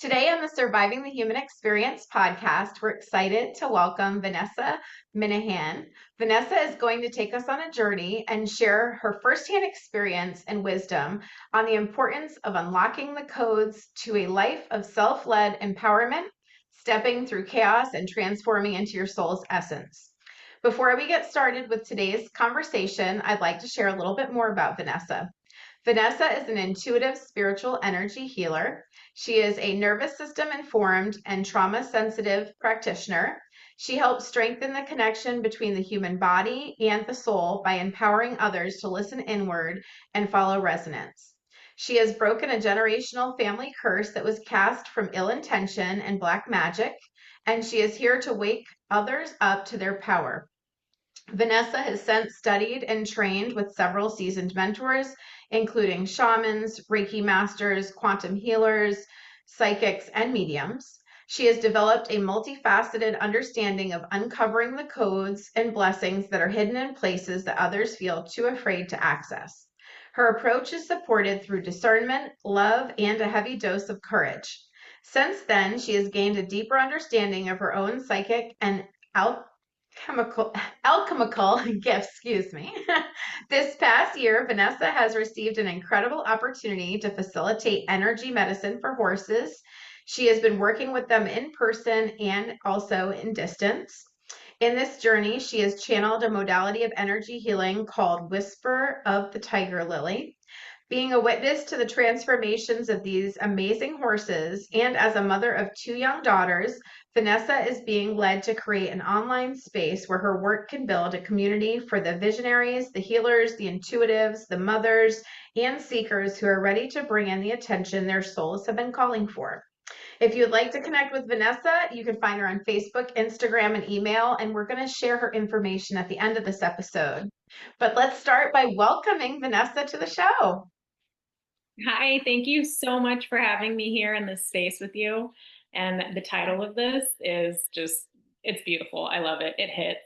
Today on the Surviving the Human Experience podcast, we're excited to welcome Vanessa Minehan. Vanessa is going to take us on a journey and share her firsthand experience and wisdom on the importance of unlocking the codes to a life of self-led empowerment, stepping through chaos and transforming into your soul's essence. Before we get started with today's conversation, I'd like to share a little bit more about Vanessa. Vanessa is an intuitive spiritual energy healer. She is a nervous system informed and trauma sensitive practitioner. She helps strengthen the connection between the human body and the soul by empowering others to listen inward and follow resonance. She has broken a generational family curse that was cast from ill intention and black magic, and she is here to wake others up to their power. Vanessa has since studied and trained with several seasoned mentors, including shamans, Reiki masters, quantum healers, psychics, and mediums. She has developed a multifaceted understanding of uncovering the codes and blessings that are hidden in places that others feel too afraid to access. Her approach is supported through discernment, love, and a heavy dose of courage. Since then, she has gained a deeper understanding of her own psychic and alchemical gifts, excuse me. This past year, Vanessa has received an incredible opportunity to facilitate energy medicine for horses. She has been working with them in person and also in distance. In this journey, she has channeled a modality of energy healing called Whisper of the Tiger Lily. Being a witness to the transformations of these amazing horses, and as a mother of two young daughters, Vanessa is being led to create an online space where her work can build a community for the visionaries, the healers, the intuitives, the mothers, and seekers who are ready to bring in the attention their souls have been calling for. If you'd like to connect with Vanessa, you can find her on Facebook, Instagram, and email, and we're going to share her information at the end of this episode. But let's start by welcoming Vanessa to the show. Hi, thank you so much for having me here in this space with you. And the title of this is just, it's beautiful. I love it. It hits.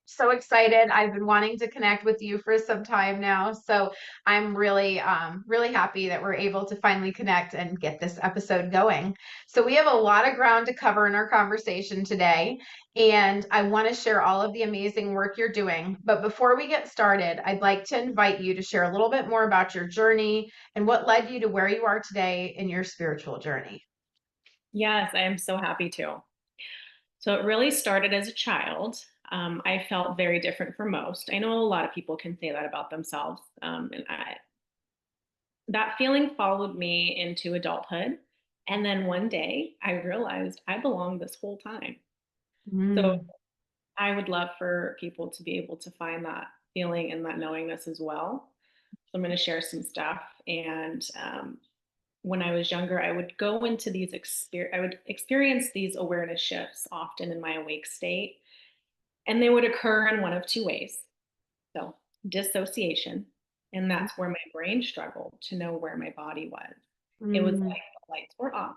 So excited. I've been wanting to connect with you for some time now. So I'm really happy that we're able to finally connect and get this episode going. So we have a lot of ground to cover in our conversation today, and I want to share all of the amazing work you're doing. But before we get started, I'd like to invite you to share a little bit more about your journey and what led you to where you are today in your spiritual journey. Yes, I am so happy to. So it really started as a child. I felt very different from most. I know a lot of people can say that about themselves. That feeling followed me into adulthood. And then one day I realized I belonged this whole time. So Mm. I would love for people to be able to find that feeling and that knowingness as well. So I'm going to share some stuff. And when I was younger, I would go into I would experience these awareness shifts often in my awake state, and they would occur in one of two ways. So dissociation, and that's where my brain struggled to know where my body was. It was Mm. like the lights were off,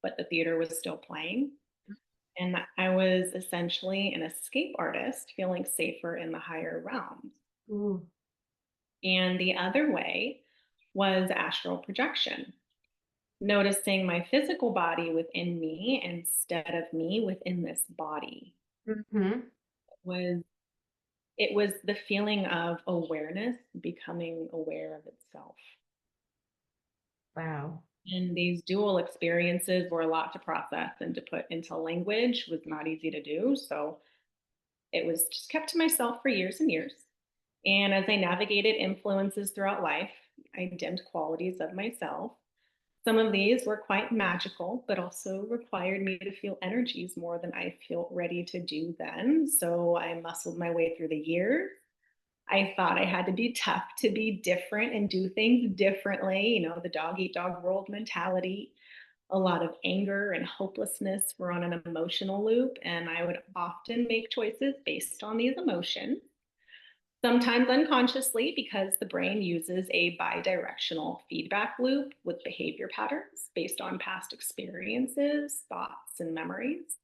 but the theater was still playing. And I was essentially an escape artist, feeling safer in the higher realms. Ooh. And the other way was astral projection, noticing my physical body within me instead of me within this body. Mhm. Was It was the feeling of awareness becoming aware of itself. Wow. And these dual experiences were a lot to process, and to put into language was not easy to do. So it was just kept to myself for years and years. And as I navigated influences throughout life, I dimmed qualities of myself. Some of these were quite magical, but also required me to feel energies more than I felt ready to do then. So I muscled my way through the years. I thought I had to be tough to be different and do things differently, the dog eat dog world mentality. A lot of anger and hopelessness were on an emotional loop, and I would often make choices based on these emotions, sometimes unconsciously, because the brain uses a bidirectional feedback loop with behavior patterns based on past experiences, thoughts, and memories.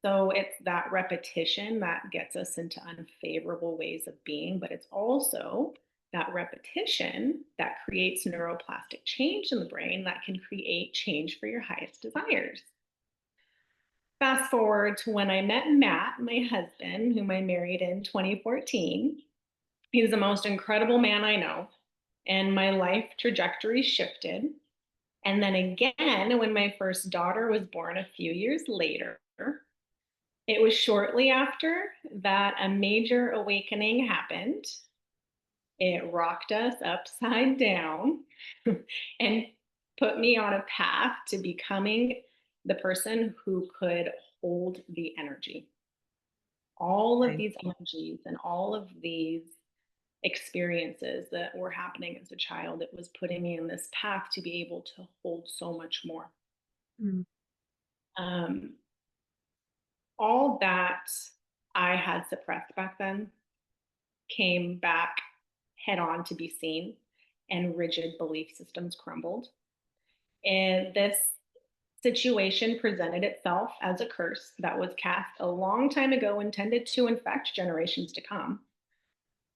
So it's that repetition that gets us into unfavorable ways of being, but it's also that repetition that creates neuroplastic change in the brain that can create change for your highest desires. Fast forward to when I met Matt, my husband, whom I married in 2014. He's the most incredible man I know. And my life trajectory shifted. And then again, when my first daughter was born a few years later, it was shortly after that a major awakening happened. It rocked us upside down and put me on a path to becoming the person who could hold the energy. All of Okay. these energies and all of these experiences that were happening as a child, it was putting me in this path to be able to hold so much more. Mm. Um, all that I had suppressed back then came back head on to be seen, and rigid belief systems crumbled. And this situation presented itself as a curse that was cast a long time ago, intended to infect generations to come.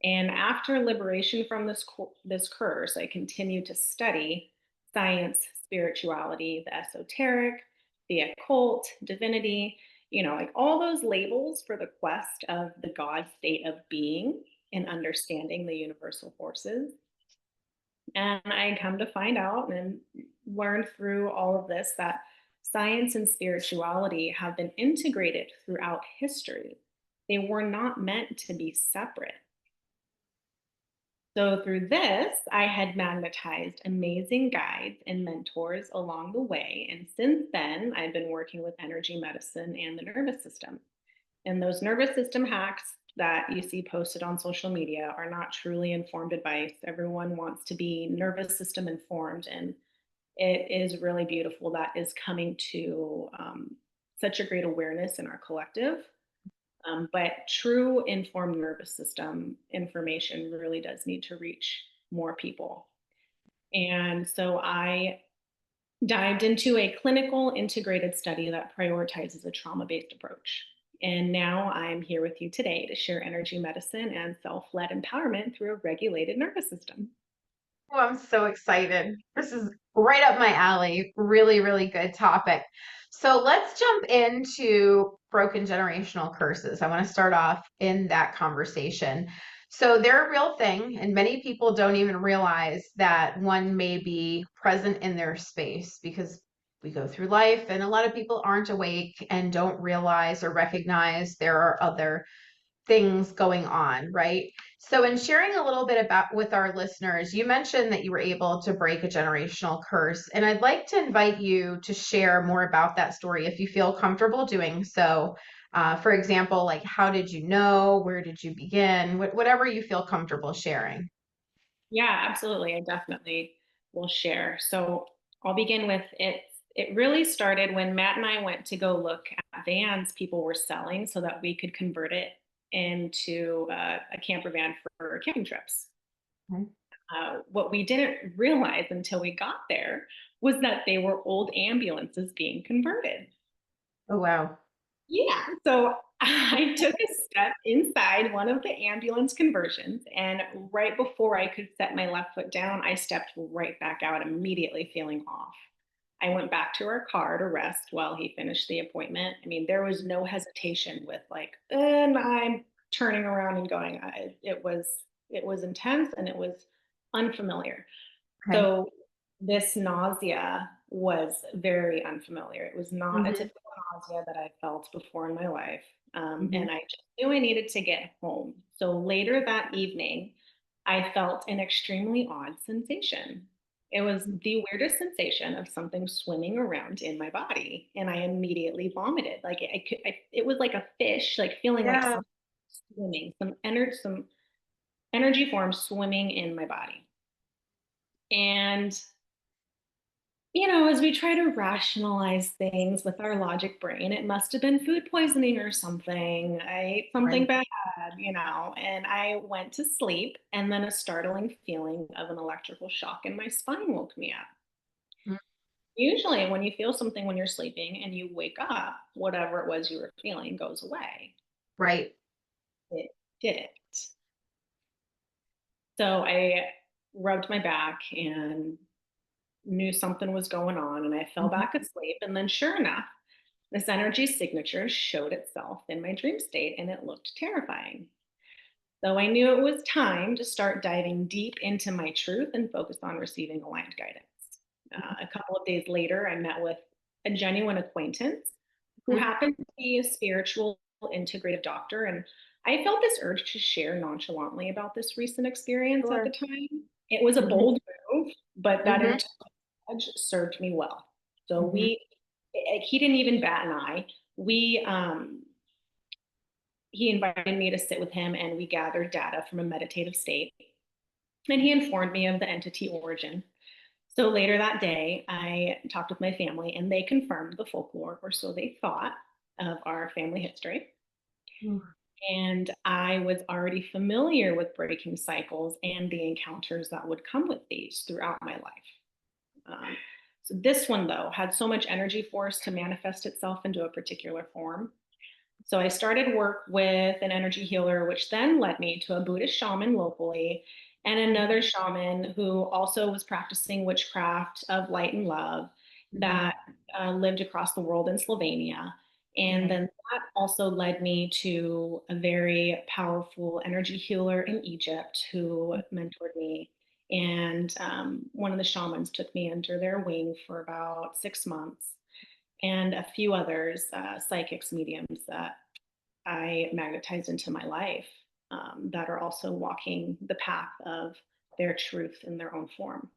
And after liberation from this curse, I continued to study science, spirituality, the esoteric, the occult, divinity, like all those labels for the quest of the God state of being and understanding the universal forces. And I come to find out and learn through all of this that science and spirituality have been integrated throughout history. They were not meant to be separate. So, through this, I had magnetized amazing guides and mentors along the way. And since then, I've been working with energy medicine and the nervous system. And those nervous system hacks that you see posted on social media are not truly informed advice. Everyone wants to be nervous system informed. And it is really beautiful that is coming to such a great awareness in our collective. But true informed nervous system information really does need to reach more people. And so I dived into a clinical integrated study that prioritizes a trauma based approach. And now I'm here with you today to share energy medicine and self led empowerment through a regulated nervous system. Oh, I'm so excited. This is right up my alley. Really, really good topic. So let's jump into broken generational curses. I want to start off in that conversation. So they're a real thing, and many people don't even realize that one may be present in their space because we go through life, and a lot of people aren't awake and don't realize or recognize there are other things going on, right? So, in sharing a little bit about with our listeners, you mentioned that you were able to break a generational curse, and I'd like to invite you to share more about that story if you feel comfortable doing so. For example, like how did you know? Where did you begin? Whatever you feel comfortable sharing. Yeah, absolutely. I definitely will share. So I'll begin with it. It really started when Matt and I went to go look at vans people were selling so that we could convert it into a camper van for camping trips. Okay. What we didn't realize until we got there was that they were old ambulances being converted. Oh, wow. Yeah. So I took a step inside one of the ambulance conversions, and right before I could set my left foot down, I stepped right back out, immediately feeling off. I went back to our car to rest while he finished the appointment. I mean, there was no hesitation with like, and I'm turning around and going. It was intense and it was unfamiliar. Okay. So this nausea was very unfamiliar. It was not a Hmm. typical nausea that I felt before in my life. Hmm. And I just knew I needed to get home. So later that evening, I felt an extremely odd sensation. It was the weirdest sensation of something swimming around in my body, and I immediately vomited. Like it was like a fish, like feeling like Yeah. something swimming, some energy form swimming in my body. And as we try to rationalize things with our logic brain, it must have been food poisoning or something. I ate something Right. bad, and I went to sleep, and then a startling feeling of an electrical shock in my spine woke me up. Mm. Usually, when you feel something when you're sleeping and you wake up, whatever it was you were feeling goes away. Right. It didn't. So I rubbed my back and knew something was going on, and I fell Mhm. back asleep. And then, sure enough, this energy signature showed itself in my dream state, and it looked terrifying. So I knew it was time to start diving deep into my truth and focus on receiving aligned guidance. A couple of days later, I met with a genuine acquaintance who Mhm. happened to be a spiritual integrative doctor. And I felt this urge to share nonchalantly about this recent experience at the Sure. time. It was a Mhm. bold move, but that Mhm. intelligence served me well. So Mhm. he didn't even bat an eye. We, he invited me to sit with him and we gathered data from a meditative state. And he informed me of the entity origin. So later that day, I talked with my family and they confirmed the folklore, or so they thought, of our family history. Mhm. And I was already familiar with breaking cycles and the encounters that would come with these throughout my life. Um, so this one, though, had so much energy force to manifest itself into a particular form. So I started work with an energy healer, which then led me to a Buddhist shaman locally and another shaman who also was practicing witchcraft of light and love Mhm. that lived across the world in Slovenia. And Right. then that also led me to a very powerful energy healer in Egypt who mentored me. And one of the shamans took me under their wing for about 6 months, and a few others, psychics, mediums that I magnetized into my life, that are also walking the path of their truth in their own form.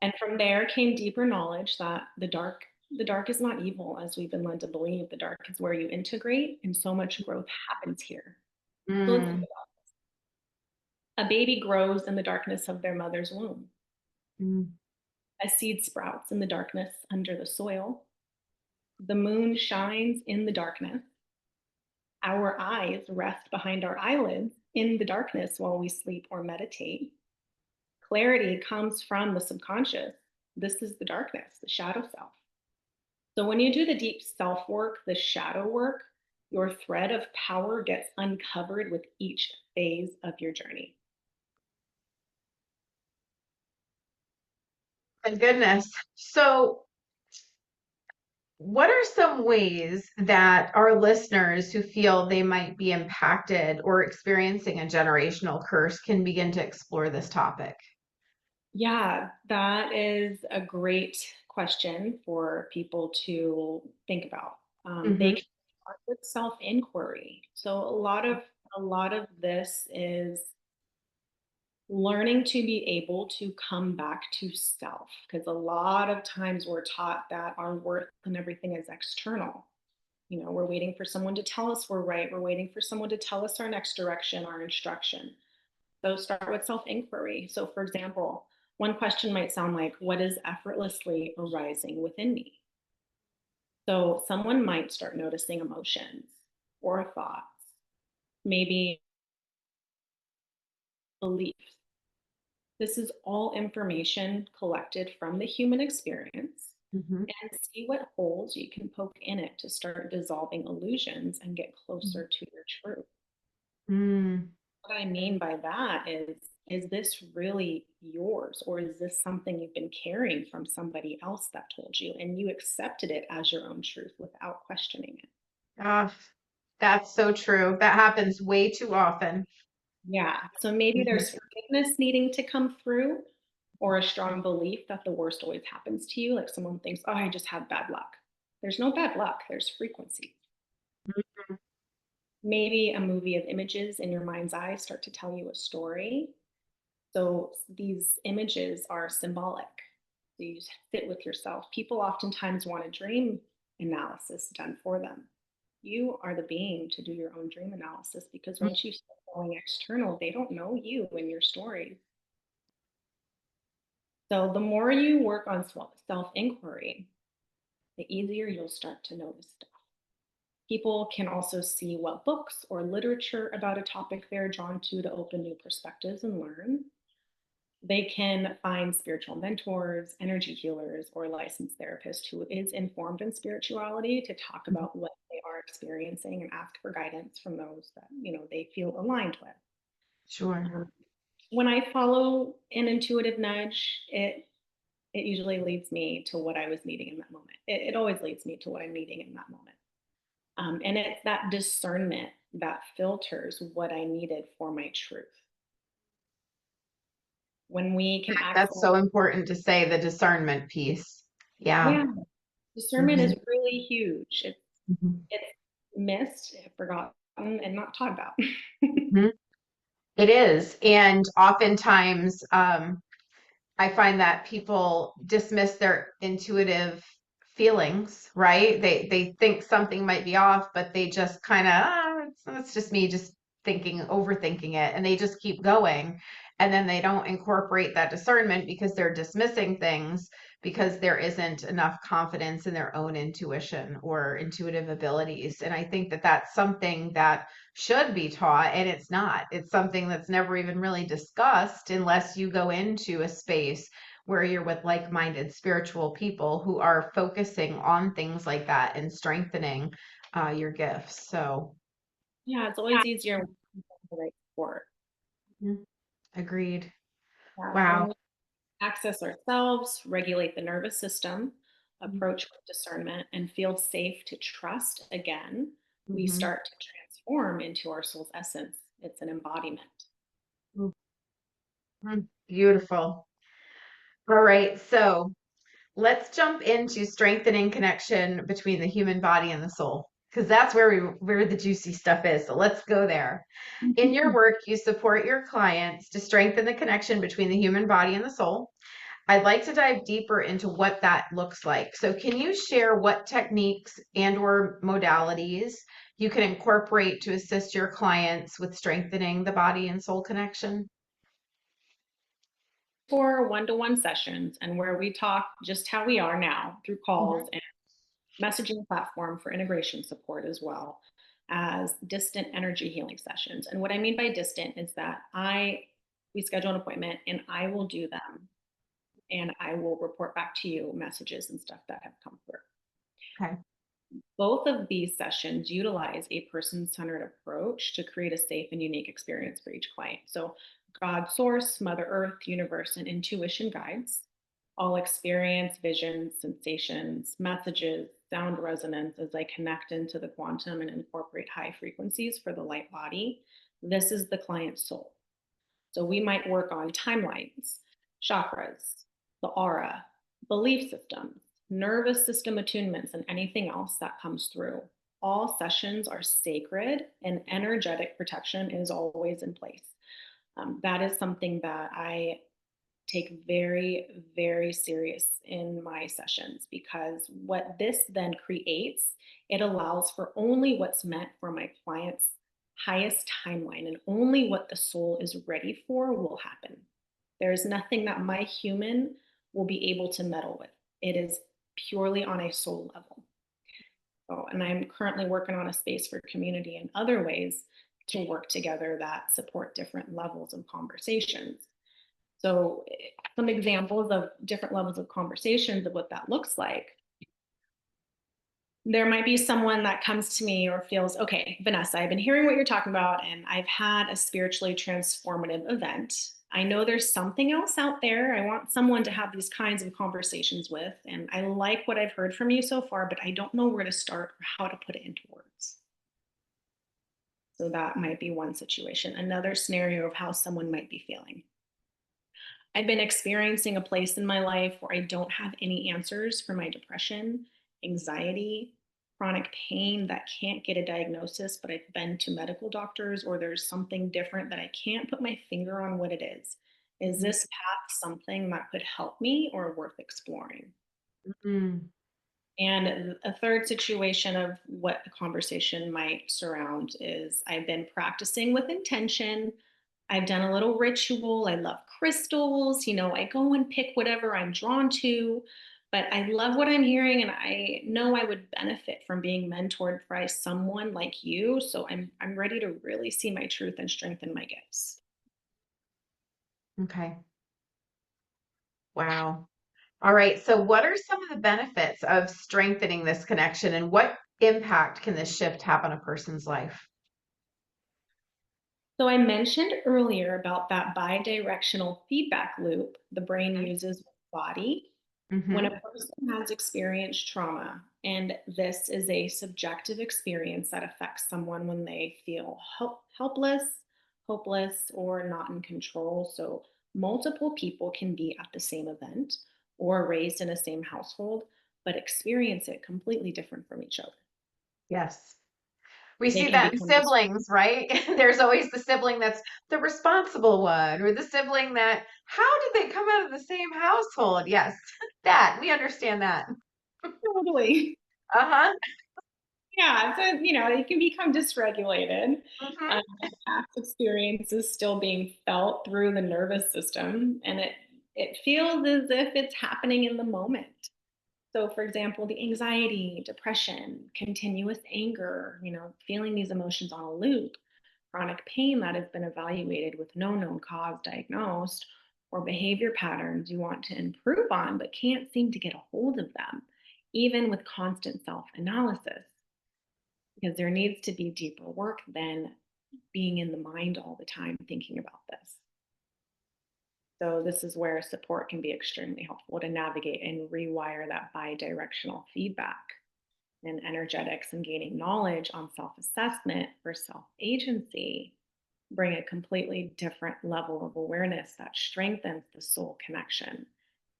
And from there came deeper knowledge that the dark is not evil, as we've been led to believe. The dark is where you integrate, and so much growth happens here. So let's think Mm. about it. A baby grows in the darkness of their mother's womb. Mm. A seed sprouts in the darkness under the soil. The moon shines in the darkness. Our eyes rest behind our eyelids in the darkness while we sleep or meditate. Clarity comes from the subconscious. This is the darkness, the shadow self. So when you do the deep self work, the shadow work, your thread of power gets uncovered with each phase of your journey. My goodness. So, what are some ways that our listeners who feel they might be impacted or experiencing a generational curse can begin to explore this topic? Yeah, that is a great question for people to think about. They Hmm. can start with self inquiry. So a lot of this is learning to be able to come back to self, because a lot of times we're taught that our worth and everything is external. We're waiting for someone to tell us we're right. We're waiting for someone to tell us our next direction, our instruction. So start with self inquiry. So, for example, one question might sound like, what is effortlessly arising within me? So, someone might start noticing emotions or thoughts, maybe beliefs. This is all information collected from the human experience, Hmm. and see what holes you can poke in it to start dissolving illusions and get closer to your truth. Mm. What I mean by that is this really yours, or is this something you've been carrying from somebody else that told you and you accepted it as your own truth without questioning it? Ah, that's so true. That happens way too often. Yeah. So maybe Hmm. there's forgiveness needing to come through, or a strong belief that the worst always happens to you. Like someone thinks, oh, I just had bad luck. There's no bad luck, there's frequency. Maybe a movie of images in your mind's eye start to tell you a story. So these images are symbolic. So you sit with yourself. People oftentimes want a dream analysis done for them. You are the being to do your own dream analysis, because once you start going external, they don't know you and your stories. So the more you work on self inquiry, the easier you'll start to notice stuff. People can also see what books or literature about a topic they're drawn to open new perspectives and learn. They can find spiritual mentors, energy healers, or licensed therapists who is informed in spirituality to talk about what they are experiencing and ask for guidance from those that they feel aligned with. Sure. Um, when I follow an intuitive nudge, it usually leads me to what I was needing in that moment. It always leads me to what I'm needing in that moment. And it's that discernment that filters what I needed for my truth. When we can That's access, so important to say, the discernment piece. Yeah. yeah, discernment Hmm. is really huge. Hmm. It's missed, forgotten, and not taught about. Hmm. It is. And oftentimes, I find that people dismiss their intuitive feelings, right? They think something might be off, but they just kind of, it's just me just thinking, overthinking it, and they just keep going. And then they don't incorporate that discernment because they're dismissing things because there isn't enough confidence in their own intuition or intuitive abilities. And I think that that's something that should be taught, and it's not. It's something that's never even really discussed unless you go into a space where you're with like-minded spiritual people who are focusing on things like that and strengthening your gifts. So, Yeah, it's always easier when you have the right support. mm, agreed. Yeah, so Wow. when we access ourselves, regulate the nervous system, approach with discernment, and feel safe to trust again, we Mm-hmm. start to transform into our soul's essence. It's an embodiment. Beautiful. All right, so let's jump into strengthening connection between the human body and the soul, because that's where the juicy stuff is. So let's go there. In your work, you support your clients to strengthen the connection between the human body and the soul. I'd like to dive deeper into what that looks like. So can you share what techniques and or modalities you can incorporate to assist your clients with strengthening the body and soul connection? For one-to-one sessions and where we talk just how we are now through Mhm. calls and messaging platform for integration support as well as distant energy healing sessions. And what I mean by distant is that I we schedule an appointment and I will do them and I will report back to you messages and stuff that have come through. Okay. Both of these sessions utilize a person centered approach to create a safe and unique experience for each client. So, God, Source, Mother Earth, Universe, and intuition guides all experience visions, sensations, messages, sound resonance as I connect into the quantum and incorporate high frequencies for the light body. This is the client's soul. So we might work on timelines, chakras, the aura, belief systems, nervous system attunements, and anything else that comes through. All sessions are sacred and energetic protection is always in place. That is something that I take very, very serious in my sessions because what this then creates, it allows for only what's meant for my client's highest timeline and only what the soul is ready for will happen. There's nothing that my human will be able to meddle with. It is purely on a soul level. So, and I'm currently working on a space for community in other ways to work together that support different levels of conversations. So, some examples of different levels of conversations of what that looks like. There might be someone that comes to me or feels, okay, Vanessa, I've been hearing what you're talking about, and I've had a spiritually transformative event. I know there's something else out there. I want someone to have these kinds of conversations with. And I like what I've heard from you so far, but I don't know where to start or how to put it into words. So, that might be one situation. Another scenario of how someone might be feeling. I've been experiencing a place in my life where I don't have any answers for my depression, anxiety, chronic pain that can't get a diagnosis, but I've been to medical doctors or there's something different that I can't put my finger on what it is. Is Mhm. this path something that could help me or worth exploring? Mm. And a third situation of what the conversation might surround is I've been practicing with intention. I've done a little ritual. I love crystals. I go and pick whatever I'm drawn to, but I love what I'm hearing and I know I would benefit from being mentored by someone like you. So I'm ready to really see my truth and strengthen my gifts. Okay. Wow. All right. So what are some of the benefits of strengthening this connection, and what impact can this shift have on a person's life? So I mentioned earlier about that bidirectional feedback loop the brain uses with the body when Mm-hmm. a person has experienced trauma, and this is a subjective experience that affects someone when they feel helpless, hopeless, or not in control. So multiple people can be at the same event or raised in the same household, but experience it completely different from each other. Yes. We They see can that in become dis- siblings, right? There's always the sibling that's the responsible one, or the sibling that, how did they come out of the same household? Yes, that we understand that. totally. Uh-huh. Yeah, so it can become dysregulated. Hmm. Past experiences still being felt through the nervous system, and it feels as if it's happening in the moment. So, for example, the anxiety, depression, continuous anger, feeling these emotions on a loop, chronic pain that has been evaluated with no known cause diagnosed, or behavior patterns you want to improve on but can't seem to get a hold of them, even with constant self analysis, because there needs to be deeper work than being in the mind all the time thinking about this. So, this is where support can be extremely helpful to navigate and rewire that bi-directional feedback and energetics, and gaining knowledge on self assessment for self agency bring a completely different level of awareness that strengthens the soul connection,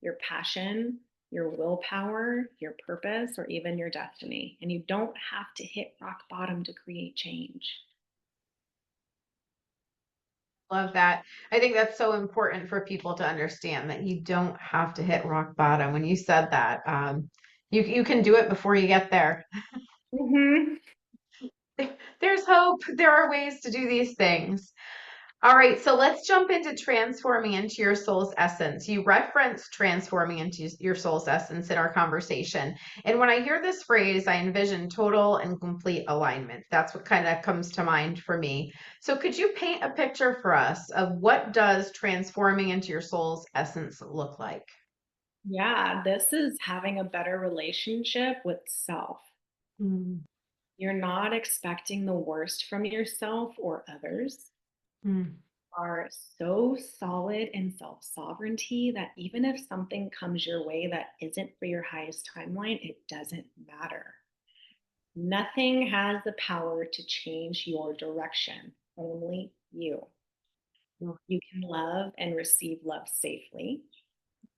your passion, your willpower, your purpose, or even your destiny. And you don't have to hit rock bottom to create change. Love that. I think that's so important for people to understand that you don't have to hit rock bottom. When you said that, you can do it before you get there. Hmm. There's hope. There are ways to do these things. All right, so let's jump into transforming into your soul's essence. You referenced transforming into your soul's essence in our conversation. And when I hear this phrase, I envision total and complete alignment. That's what kind of comes to mind for me. So could you paint a picture for us of what does transforming into your soul's essence look like? Yeah, this is having a better relationship with self. Mm, You're not expecting the worst from yourself or others. mm, Are so solid in self sovereignty that even if something comes your way that isn't for your highest timeline, it doesn't matter. Nothing has the power to change your direction, only you. mm, You can love and receive love safely.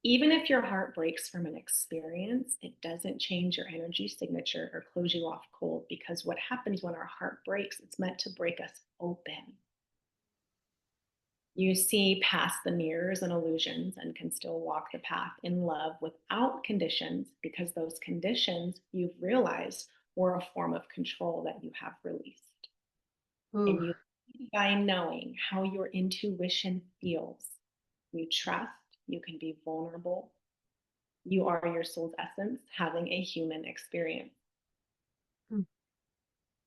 Even if your heart breaks from an experience, it doesn't change your energy signature or close you off cold, because what happens when our heart breaks, it's meant to break us open. You see past the mirrors and illusions and can still walk the path in love without conditions, because those conditions you've realized were a form of control that you have released. ooh, And you, by knowing how your intuition feels, you trust, you can be vulnerable. You are your soul's essence, having a human experience. mm.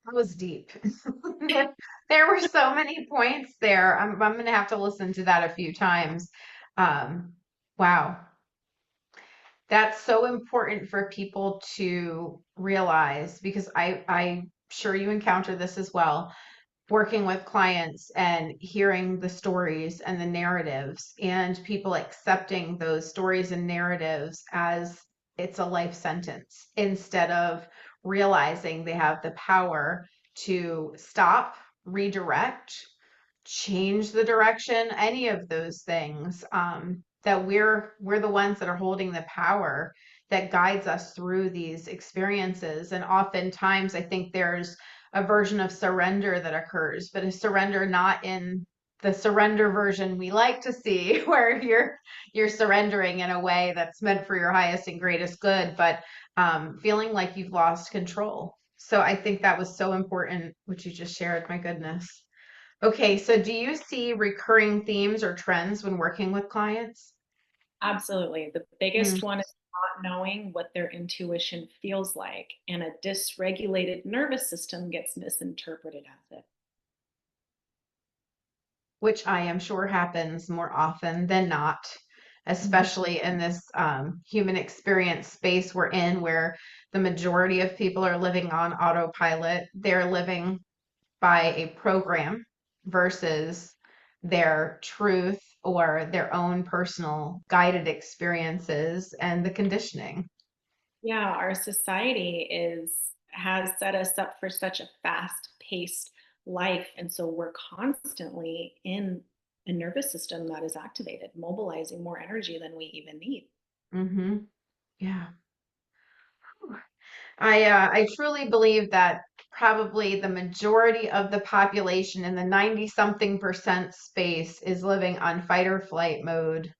That was deep. There were so many points there. I'm going to have to listen to that a few times. Um, wow. That's so important for people to realize because I'm sure you encounter this as well, working with clients and hearing the stories and the narratives and people accepting those stories and narratives as it's a life sentence instead of realizing they have the power to stop, redirect, change the direction, any of those things, that we're the ones that are holding the power that guides us through these experiences. And oftentimes I think there's a version of surrender that occurs, but a surrender not in the surrender version we like to see, where you're surrendering in a way that's meant for your highest and greatest good, but feeling like you've lost control. So I think that was so important, what you just shared. My goodness. Okay, so do you see recurring themes or trends when working with clients? Absolutely. The Mm, biggest one is not knowing what their intuition feels like, and a dysregulated nervous system gets misinterpreted as it. which I am sure happens more often than not, Mhm. especially in this human experience space we're in, where the majority of people are living on autopilot. They're living by a program versus their truth or their own personal guided experiences and the conditioning. Yeah, our society is has set us up for such a fast-paced life, and so we're constantly in a nervous system that is activated, mobilizing more energy than we even need. Hmm. Yeah. I truly believe that probably the majority of the population in the 90 something percent space is living on fight or flight mode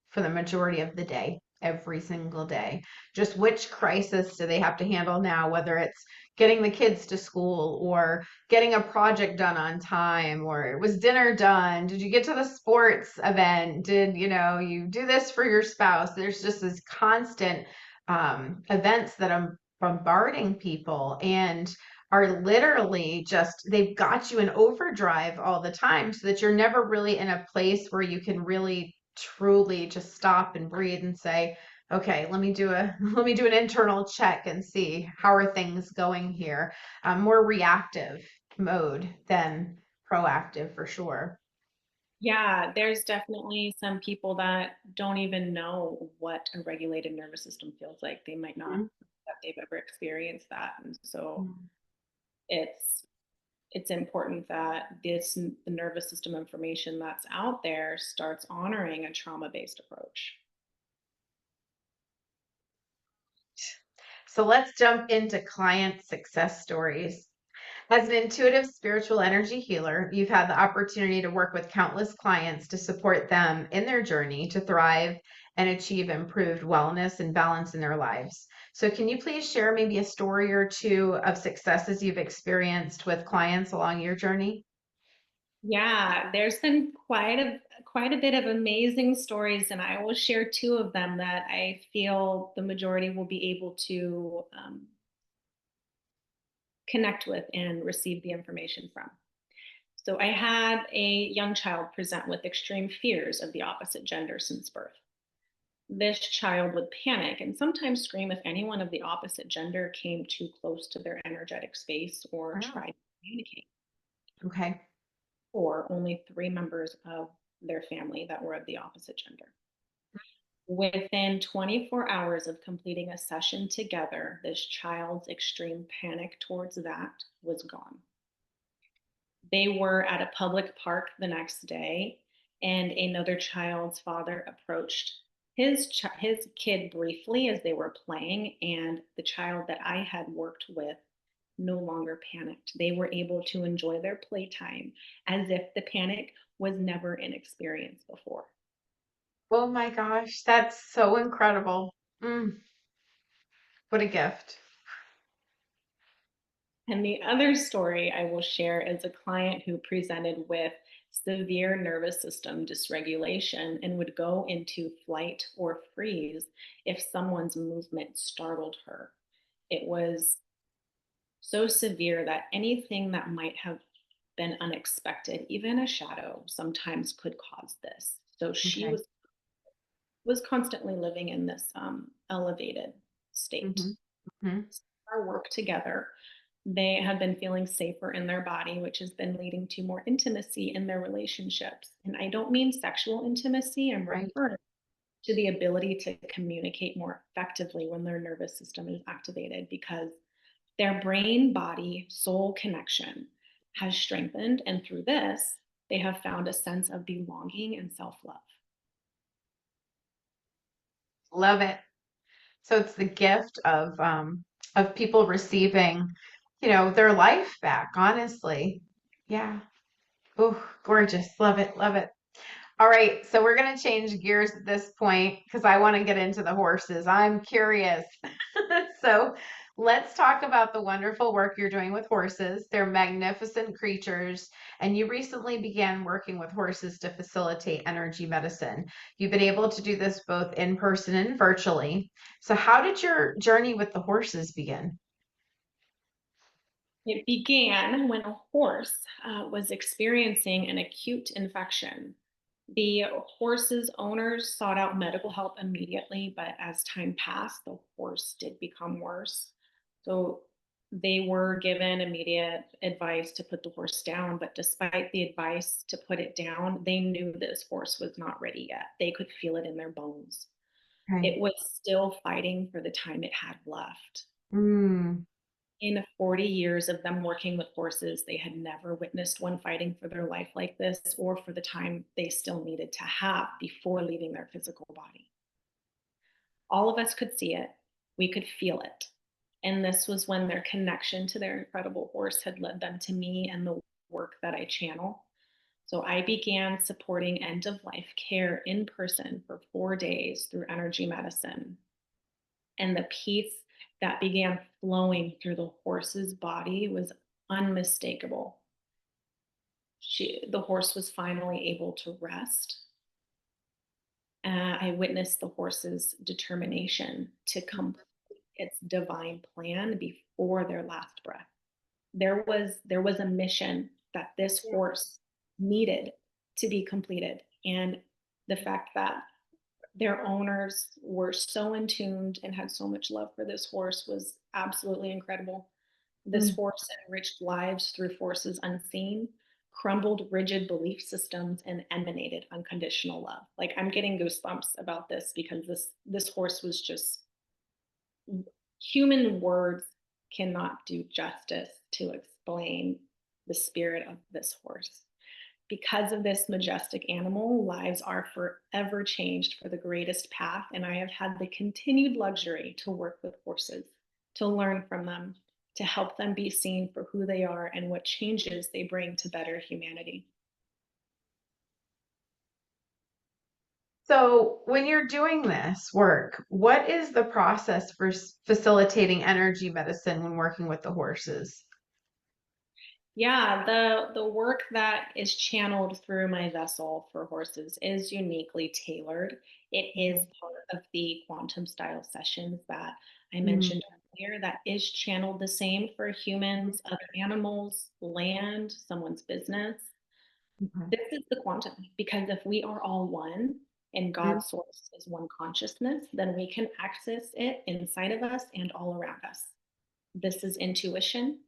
for the majority of the day, every single day. Just which crisis do they have to handle now, whether it's getting the kids to school or getting a project done on time, or was dinner done? Did you get to the sports event? Did you do this for your spouse? There's just this constant events that are bombarding people and are literally just they've got you in overdrive all the time so that you're never really in a place where you can really truly just stop and breathe and say, okay, let me do a let me do an internal check and see how are things going here. More reactive mode than proactive for sure. Yeah, there's definitely some people that don't even know what a regulated nervous system feels like. They might not that they've ever experienced that. And so Mhm. it's it's important that the nervous system information that's out there starts honoring a trauma-based approach. So let's jump into client success stories. As an intuitive spiritual energy healer, you've had the opportunity to work with countless clients to support them in their journey to thrive and achieve improved wellness and balance in their lives. So, can you please share maybe a story or two of successes you've experienced with clients along your journey? Yeah, there's been quite a bit of amazing stories, and I will share two of them that I feel the majority will be able to connect with and receive the information from. So I had a young child present with extreme fears of the opposite gender since birth. This child would panic and sometimes scream if anyone of the opposite gender came too close to their energetic space or Wow. tried to communicate, Okay. or only three members of their family that were of the opposite gender. Within 24 hours of completing a session together, this child's extreme panic towards that was gone. They were at a public park the next day, and another child's father approached his kid briefly as they were playing, and the child that I had worked with no longer panicked. They were able to enjoy their playtime as if the panic was never an experience before. Oh my gosh, that's so incredible. What a gift. And the other story I will share is a client who presented with severe nervous system dysregulation and would go into flight or freeze if someone's movement startled her. It was so severe that anything that might have been unexpected, even a shadow, sometimes could cause this. So she Okay. was constantly living in this elevated state. Hmm. Hmm. Our work together, they have been feeling safer in their body, which has been leading to more intimacy in their relationships. And I don't mean sexual intimacy, I'm Right. referring to the ability to communicate more effectively when their nervous system is activated because their brain body soul connection has strengthened. And through this, they have found a sense of belonging and self love. Love it. So it's the gift of people receiving, their life back, honestly. Yeah. Oh, gorgeous. Love it. Love it. All right, so we're going to change gears at this point because I want to get into the horses. I'm curious. So let's talk about the wonderful work you're doing with horses. They're magnificent creatures, and you recently began working with horses to facilitate energy medicine. You've been able to do this both in person and virtually. So, how did your journey with the horses begin? It began when a horse was experiencing an acute infection. The horse's owners sought out medical help immediately, but as time passed, the horse did become worse. So They were given immediate advice to put the horse down, but despite the advice to put it down, they knew this horse was not ready yet. They could feel it in their bones. Right. It was still fighting for the time it had left. Mm, In 40 years of them working with horses, they had never witnessed one fighting for their life like this or for the time they still needed to have before leaving their physical body. All of us could see it, we could feel it. And this was when their connection to their incredible horse had led them to me and the work that I channel. So I began supporting end of life care in person for 4 days through energy medicine. And the peace that began flowing through the horse's body was unmistakable. The horse was finally able to rest. I witnessed the horse's determination to complete its divine plan before their last breath. There was a mission that this horse needed to be completed, and the fact that their owners were so in tuned and had so much love for this horse was absolutely incredible. This mm. horse enriched lives through forces unseen, crumbled rigid belief systems, and emanated unconditional love. Like, I'm getting goosebumps about this because this horse was just, human words cannot do justice to explain the spirit of this horse. Because of this majestic animal, lives are forever changed for the greatest path. And I have had the continued luxury to work with horses, to learn from them, to help them be seen for who they are and what changes they bring to better humanity. So, when you're doing this work, what is the process for facilitating energy medicine when working with the horses? Yeah, the work that is channeled through my vessel for horses is uniquely tailored. It is Okay. part of the quantum style sessions that I Mm, mentioned earlier that is channeled the same for humans, other animals, land, someone's business. mhm, This is the quantum because if we are all one and mm, God's source is one consciousness, then we can access it inside of us and all around us. This is intuition.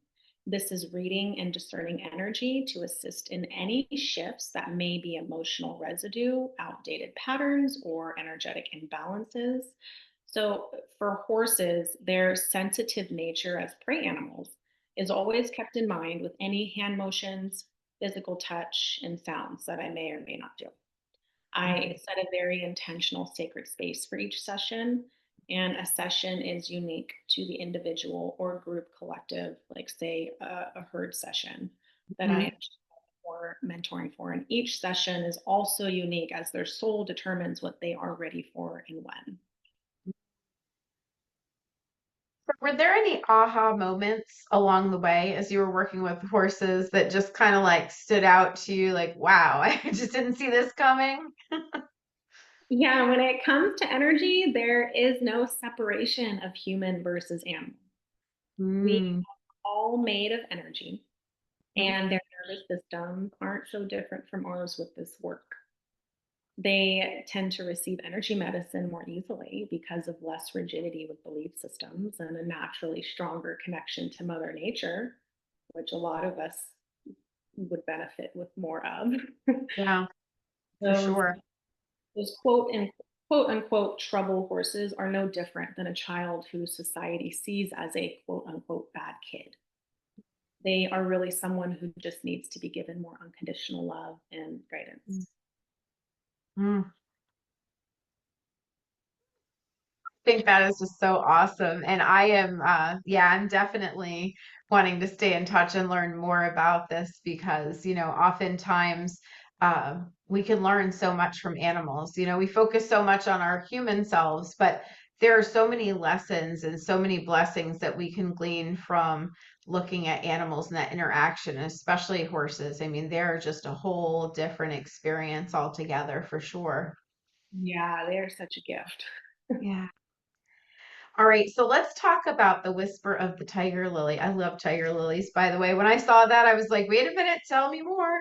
This is reading and discerning energy to assist in any shifts that may be emotional residue, outdated patterns, or energetic imbalances. So, for horses, their sensitive nature as prey animals is always kept in mind with any hand motions, physical touch, and sounds that I may or may not do. I mhm, set a very intentional sacred space for each session, and a session is unique to the individual or group collective, like, say, a herd session that I mhm. am or mentoring for. And each session is also unique as their soul determines what they are ready for and when. Were there any aha moments along the way as you were working with horses that just kind of like stood out to you, like, wow, I just didn't see this coming? Yeah, when it comes to energy, there is no separation of human versus animal. We Mm, are all made of energy, mm, and their nervous systems aren't so different from ours with this work. They tend to receive energy medicine more easily because of less rigidity with belief systems and a naturally stronger connection to Mother Nature, which a lot of us would benefit with more of. yeah, for those sure. those quote unquote trouble horses are no different than a child who society sees as a quote unquote bad kid. They are really someone who just needs to be given more unconditional love and Mm, guidance. mm. Think that is just so awesome. And I am, yeah, I'm definitely wanting to stay in touch and learn more about this because, oftentimes we can learn so much from animals. We focus so much on our human selves, but there are so many lessons and so many blessings that we can glean from looking at animals and that interaction, especially horses. I mean, they're just a whole different experience altogether for sure. Yeah, they are such a gift. Yeah. All right, so let's talk about the whisper of the tiger lily. I love tiger lilies, by the way. When I saw that, I was like, wait a minute, tell me more.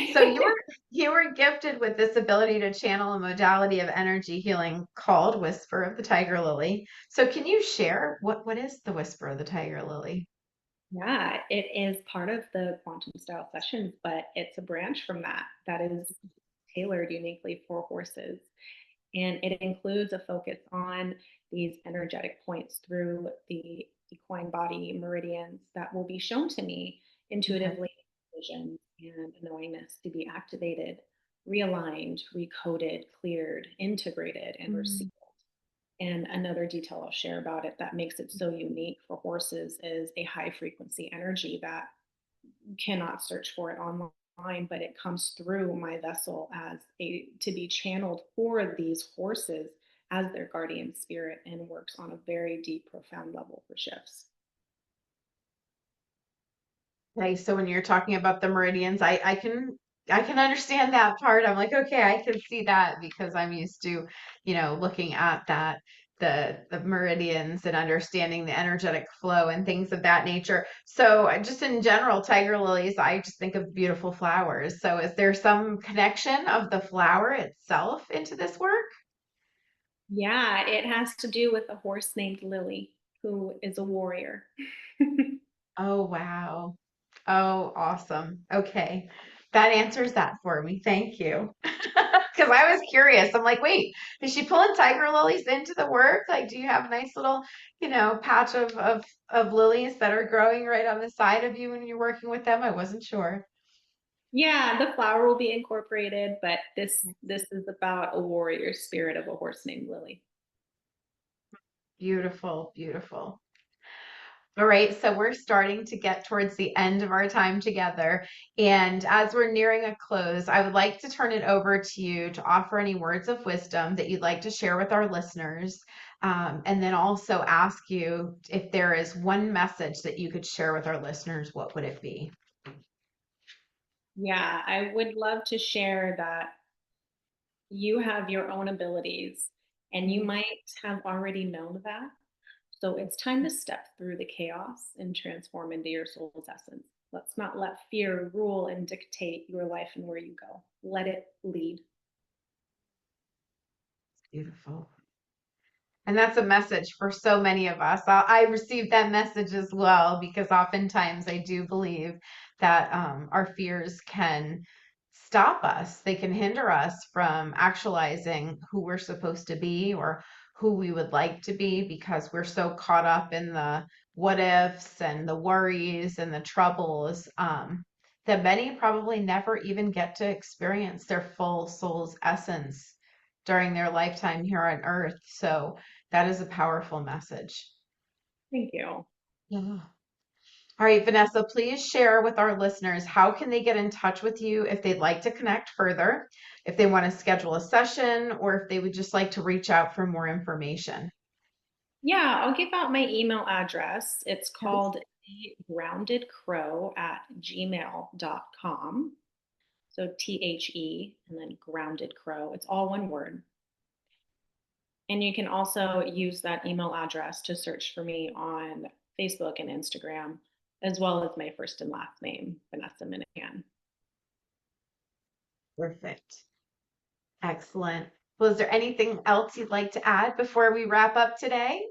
So you were gifted with this ability to channel a modality of energy healing called Whisper of the Tiger Lily. So can you share what is the Whisper of the Tiger Lily? Yeah, it is part of the quantum style sessions, but it's a branch from that that is tailored uniquely for horses. And it includes a focus on these energetic points through the equine body meridians that will be shown to me Okay. intuitively, visions and a knowingness to be activated, realigned, recoded, cleared, integrated, and received. Mm. And another detail I'll share about it that makes it so unique for horses is a high frequency energy that you cannot search for it online, but it comes through my vessel as a to be channeled for these horses as their guardian spirit and works on a very deep, profound level for shifts. Okay, so when you're talking about the meridians, I can understand that part. I'm like, okay, I can see that because I'm used to, looking at that the meridians and understanding the energetic flow and things of that nature. So just in general, tiger lilies, I just think of beautiful flowers. So is there some connection of the flower itself into this work? Yeah, it has to do with a horse named Lily, who is a warrior. Oh, wow. Oh, awesome. Okay. That answers that for me. Thank you. Because I was curious. I'm like, wait, is she pulling tiger lilies into the work? Like, do you have a nice little, patch of lilies that are growing right on the side of you when you're working with them? I wasn't sure. Yeah, the flower will be incorporated, but this is about a warrior spirit of a horse named Lily. Beautiful, beautiful. All right, so we're starting to get towards the end of our time together. And as we're nearing a close, I would like to turn it over to you to offer any words of wisdom that you'd like to share with our listeners. And then also ask you if there is one message that you could share with our listeners, what would it be? Yeah, I would love to share that you have your own abilities and you might have already known that. So it's time to step through the chaos and transform into your soul's essence. Let's not let fear rule and dictate your life and where you go. Let it lead. Beautiful. And that's a message for so many of us. I received that message as well because oftentimes I do believe that our fears can stop us. They can hinder us from actualizing who we're supposed to be or who we would like to be because we're so caught up in the what ifs and the worries and the troubles that many probably never even get to experience their full soul's essence during their lifetime here on earth. So, that is a powerful message. Thank you. Yeah. All right, Vanessa, please share with our listeners how can they get in touch with you if they'd like to connect further, if they want to schedule a session, or if they would just like to reach out for more information. Yeah, I'll give out my email address. It's Okay. called thegroundedcrow@gmail.com. So THE and then grounded crow. It's all one word. And you can also use that email address to search for me on Facebook and Instagram, as well as my first and last name, Vanessa Minehan. Perfect. Excellent. Well, is there anything else you'd like to add before we wrap up today?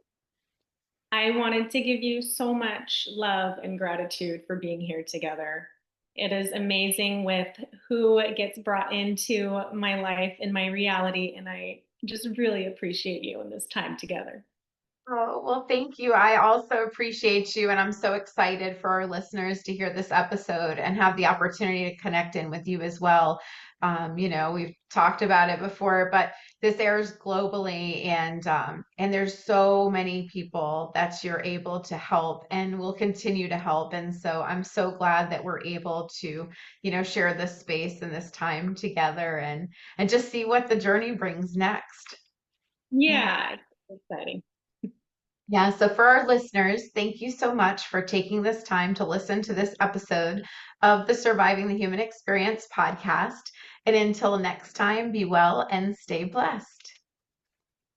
I wanted to give you so much love and gratitude for being here together. It is amazing with who gets brought into my life and my reality, and I just really appreciate you in this time together. Oh, well, thank you. I also appreciate you, and I'm so excited for our listeners to hear this episode and have the opportunity to connect in with you as well. We've talked about it before, but this airs globally, and there's so many people that you're able to help and will continue to help. And so I'm so glad that we're able to, share this space and this time together and just see what the journey brings next. Yeah. Yeah, it's exciting. Yeah, so for our listeners, thank you so much for taking this time to listen to this episode of the Surviving the Human Experience podcast. And until next time, be well and stay blessed.